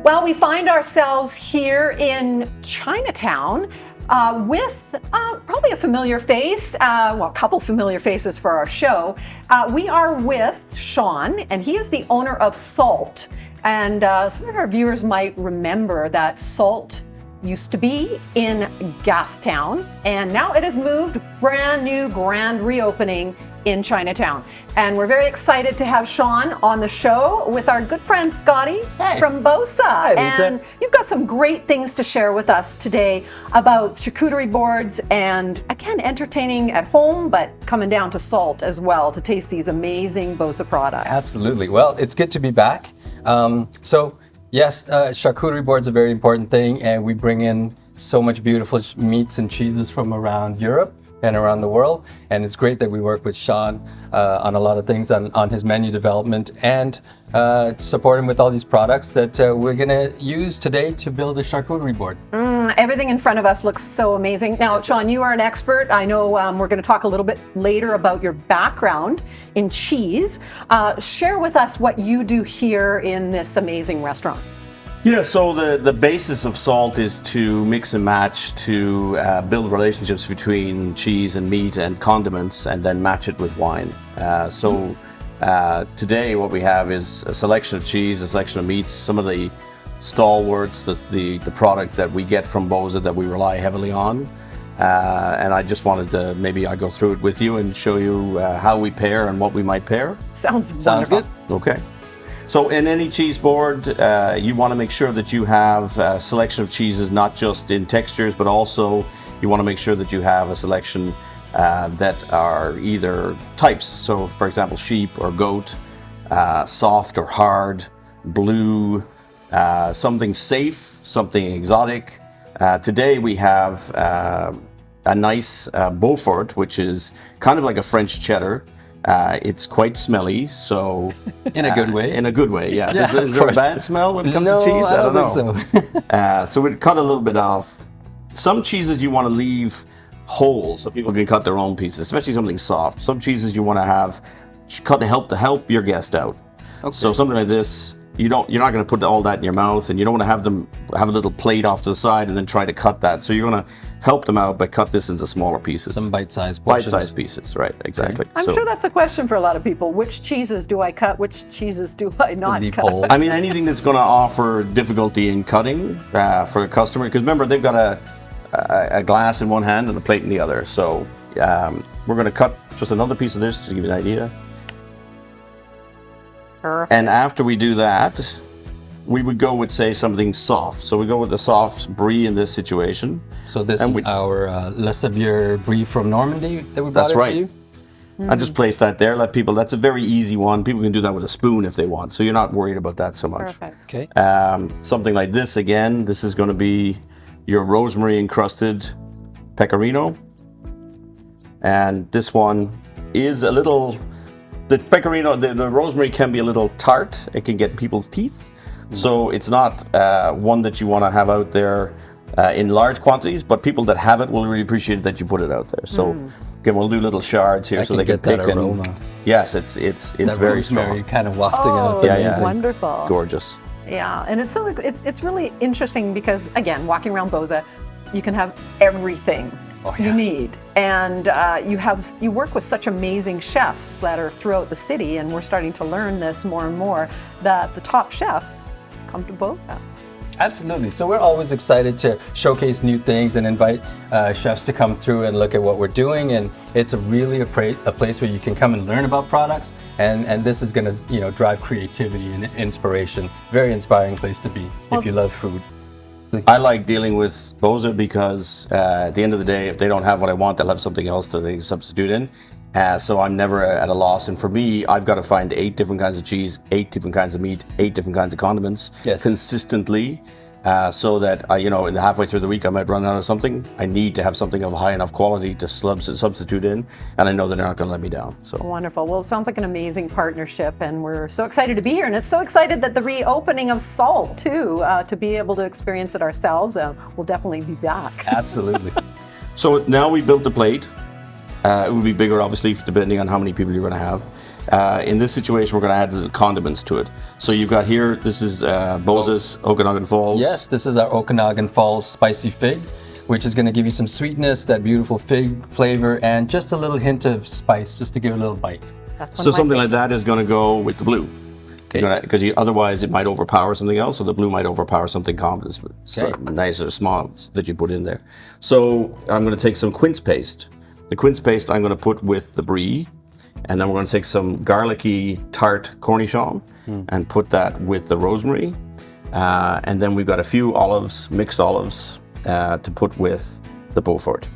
Well, we find ourselves here in Chinatown with probably a familiar face, well, a couple familiar faces for our show. We are with Sean, and he is the owner of Salt. And some of our viewers might remember that Salt used to be in Gastown, and now it has moved, brand new, grand reopening in Chinatown. And we're very excited to have Sean on the show with our good friend Scotty from BOSA. Hi, and you've got some great things to share with us today about charcuterie boards and, again, entertaining at home, but coming down to Salt as well to taste these amazing BOSA products. Absolutely. Well, it's good to be back. Yes, charcuterie board's a very important thing, and we bring in so much beautiful meats and cheeses from around Europe and around the world. And it's great that we work with Sean on a lot of things on his menu development and support him with all these products that we're gonna use today to build a charcuterie board. Everything in front of us looks so amazing. Now, Sean, you are an expert. I know we're going to talk a little bit later about your background in cheese. Share with us what you do here in this amazing restaurant. Yeah, so the basis of Salt is to mix and match, to build relationships between cheese and meat and condiments, and then match it with wine. Today what we have is a selection of cheese, a selection of meats, some of the stalwarts, the product that we get from BOSA that we rely heavily on. And I just wanted to, maybe I go through it with you and show you how we pair and what we might pair. Sounds wonderful. Good. Okay. So in any cheese board, you want to make sure that you have a selection of cheeses, not just in textures, but also you want to make sure that you have a selection that are either types. So for example, sheep or goat, soft or hard, blue, something safe, something exotic. Today we have a nice Beaufort, which is kind of like a French cheddar. It's quite smelly, so In a good way. In a good way, yeah. Yeah, Is there a bad smell when it comes No, to cheese? I don't know. think so. So we'd cut a little bit off. Some cheeses you want to leave whole, so people can cut their own pieces, especially something soft. Some cheeses you want to have cut to help your guest out. Okay. So something like this, you're not going to put all that in your mouth, and you don't want to have them have a little plate off to the side and then try to cut that. So you're going to help them out by cut this into smaller pieces. Some bite-sized portions. Bite-sized pieces, right? Exactly. I'm sure that's a question for a lot of people. Which cheeses do I cut? Which cheeses do I not Leave cut? whole. I mean, anything that's going to offer difficulty in cutting for a customer, because remember, they've got a glass in one hand and a plate in the other. So we're going to cut just another piece of this to give you an idea. Perfect. And after we do that, we would go with, say, something soft. So we go with the soft brie in this situation. So this And is our Le Savier brie from Normandy that we brought That's in right. for you? I just place that there. Let people. That's a very easy one. People can do that with a spoon if they want. So you're not worried about that so much. Perfect. Okay. Something like this again. This is going to be your rosemary encrusted pecorino, and this one is a little. The pecorino, the rosemary can be a little tart. It can get people's teeth. So it's not one that you want to have out there in large quantities, but people that have it will really appreciate that you put it out there. So again, we'll do little shards here so they can get that pick aroma. and yes, it's That very rosemary strong. kind of wafting out. It's Oh, yeah. amazing. wonderful. Gorgeous. Yeah, and it's really interesting because, again, walking around BOSA, you can have everything you need, and you work with such amazing chefs that are throughout the city, and we're starting to learn this more and more that the top chefs come to BOSA. Absolutely. So we're always excited to showcase new things and invite chefs to come through and look at what we're doing. And it's really a place where you can come and learn about products. And this is going to, drive creativity and inspiration. It's a very inspiring place to be if you love food. I like dealing with BOSA because at the end of the day, if they don't have what I want, they'll have something else that they can substitute in. So I'm never at a loss. And for me, I've got to find 8 different kinds of cheese, 8 different kinds of meat, 8 different kinds of condiments consistently. So that in the halfway through the week I might run out of something. I need to have something of high enough quality to substitute in, and I know that they're not going to let me down. So Wonderful. Well, it sounds like an amazing partnership, and we're so excited to be here. And it's so excited that the reopening of Salt too, to be able to experience it ourselves. We'll definitely be back. Absolutely. So now we built the plate. It will be bigger, obviously, depending on how many people you're going to have. In this situation, we're going to add the condiments to it. So you've got here, this is BOSA's Okanagan Falls. Yes, this is our Okanagan Falls spicy fig, which is going to give you some sweetness, that beautiful fig flavor, and just a little hint of spice, just to give it a little bite. That's So something like that is going to go with the blue. Because otherwise it might overpower something else, or the blue might overpower something common, nicer smalls that you put in there. So I'm going to take some quince paste. The quince paste I'm going to put with the brie, and then we're going to take some garlicky tart cornichon and put that with the rosemary. And then we've got a few olives, mixed olives, to put with the Beaufort.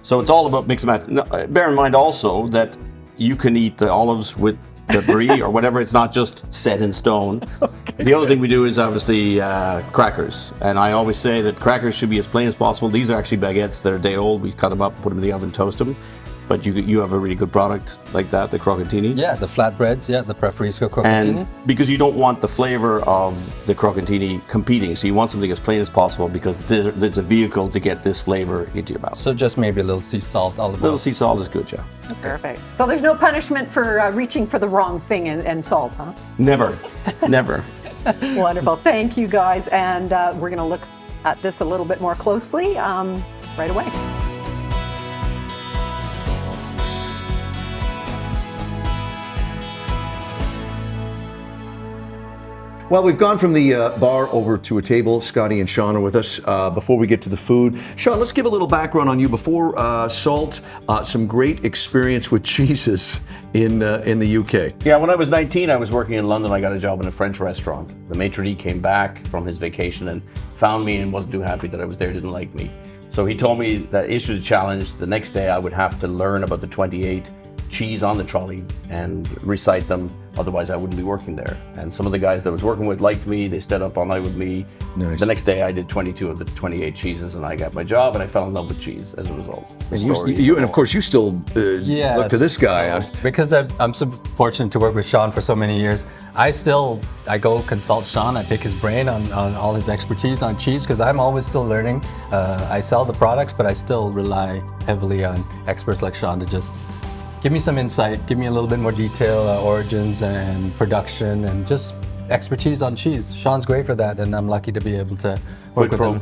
So it's all about mix and match. Now, bear in mind also that you can eat the olives with the brie or whatever. It's not just set in stone. Okay. The other thing we do is obviously crackers. And I always say that crackers should be as plain as possible. These are actually baguettes that are a day old. We cut them up, put them in the oven, toast them. But you have a really good product like that, the croquantini. Yeah, the flatbreads, the Preferisco croquantini. And because you don't want the flavor of the croquantini competing, so you want something as plain as possible because there's a vehicle to get this flavor into your mouth. So just maybe a little sea salt, olive oil. A little sea salt is good, yeah. Perfect. So there's no punishment for reaching for the wrong thing and salt, huh? Never, never. Wonderful. Thank you, guys. And we're going to look at this a little bit more closely right away. Well, we've gone from the bar over to a table. Scotty and Sean are with us. Before we get to the food, Sean, let's give a little background on you. Before Salt, some great experience with cheeses in the UK. Yeah, when I was 19, I was working in London. I got a job in a French restaurant. The maitre d' came back from his vacation and found me and wasn't too happy that I was there, didn't like me. So he told me that issued a challenge. The next day I would have to learn about the 28 cheese on the trolley and recite them, otherwise I wouldn't be working there. And some of the guys that I was working with liked me, they stayed up all night with me. Nice. The next day I did 22 of the 28 cheeses and I got my job and I fell in love with cheese as a result. And of course you still look to this guy. Because I'm so fortunate to work with Sean for so many years, I go consult Sean, I pick his brain on all his expertise on cheese because I'm always still learning. I sell the products, but I still rely heavily on experts like Sean to just give me some insight, give me a little bit more detail, origins and production, and just expertise on cheese. Sean's great for that, and I'm lucky to be able to work with him.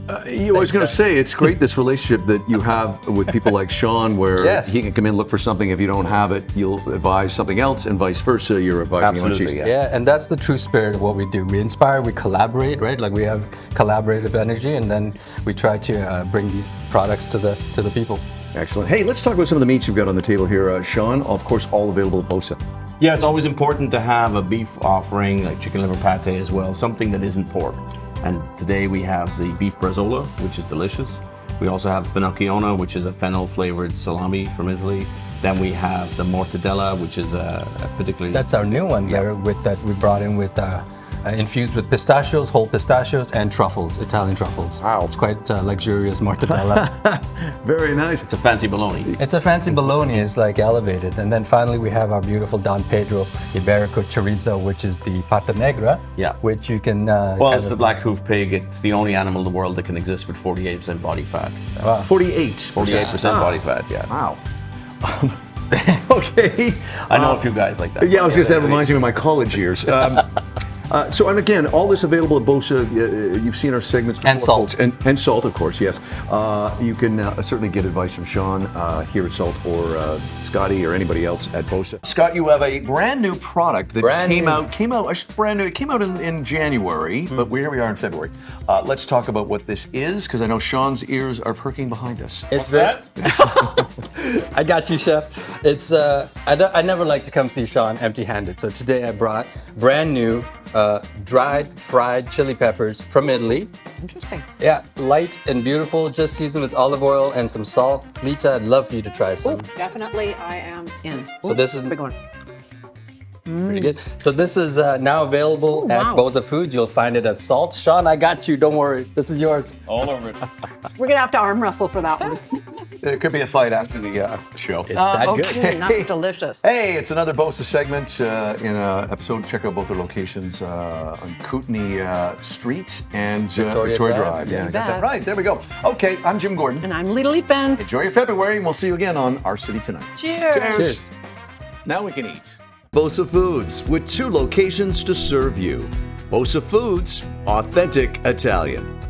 I was going to say, it's great this relationship that you have with people like Sean, where he can come in, look for something. If you don't have it, you'll advise something else, and vice versa. You're advising him on cheese. Yeah, and that's the true spirit of what we do. We inspire, we collaborate, right? Like we have collaborative energy, and then we try to bring these products to the people. Excellent. Hey, let's talk about some of the meats you've got on the table here, Sean. Of course, all available at BOSA. Yeah, it's always important to have a beef offering, like chicken liver pate as well, something that isn't pork. And today we have the beef brazola, which is delicious. We also have finocchiona, which is a fennel-flavored salami from Italy. Then we have the mortadella, which is a particularly... That's our new one there that we brought in with infused with pistachios, whole pistachios, and truffles, Italian truffles. Wow. It's quite luxurious mortadella. Very nice. It's a fancy bologna. It's a fancy bologna, it's like elevated. And then finally we have our beautiful Don Pedro Iberico chorizo, which is the pata negra, which you can... well, it's the black hoof pig. It's the only animal in the world that can exist with 48% body fat. Wow. 48% body fat, yeah. Wow. Okay. I know a few guys like that. Yeah, I was going to say, that reminds me of my college years. So, and again, all this available at BOSA. You've seen our segments before, and salt. Folks. And salt, of course, yes. You can certainly get advice from Sean here at Salt, or Scotty, or anybody else at BOSA. Scott, you have a brand new product that came out brand new. It came out in January, but here we are in February. Let's talk about what this is, because I know Sean's ears are perking behind us. It's that. I got you, chef. It's I never like to come see Sean empty-handed. So today I brought brand new dried fried chili peppers from Italy. Interesting. Yeah, light and beautiful, just seasoned with olive oil and some salt. Lita, I'd love for you to try some. Definitely, I am in. So this is a big one. Pretty good. So this is now available at BOSA Foods. You'll find it at Salt. Sean, I got you. Don't worry. This is yours. All over it. We're going to have to arm wrestle for that one. There could be a fight after the show. It's that good. That's delicious. Hey, it's another BOSA segment in an episode. Check out both their locations on Kootenay Street and Victoria Drive. Yeah, I got that right. There we go. Okay, I'm Jim Gordon. And I'm Little Leap Benz. Enjoy your February, and we'll see you again on Our City Tonight. Cheers. Cheers. Now we can eat. BOSA Foods, with 2 locations to serve you. BOSA Foods, authentic Italian.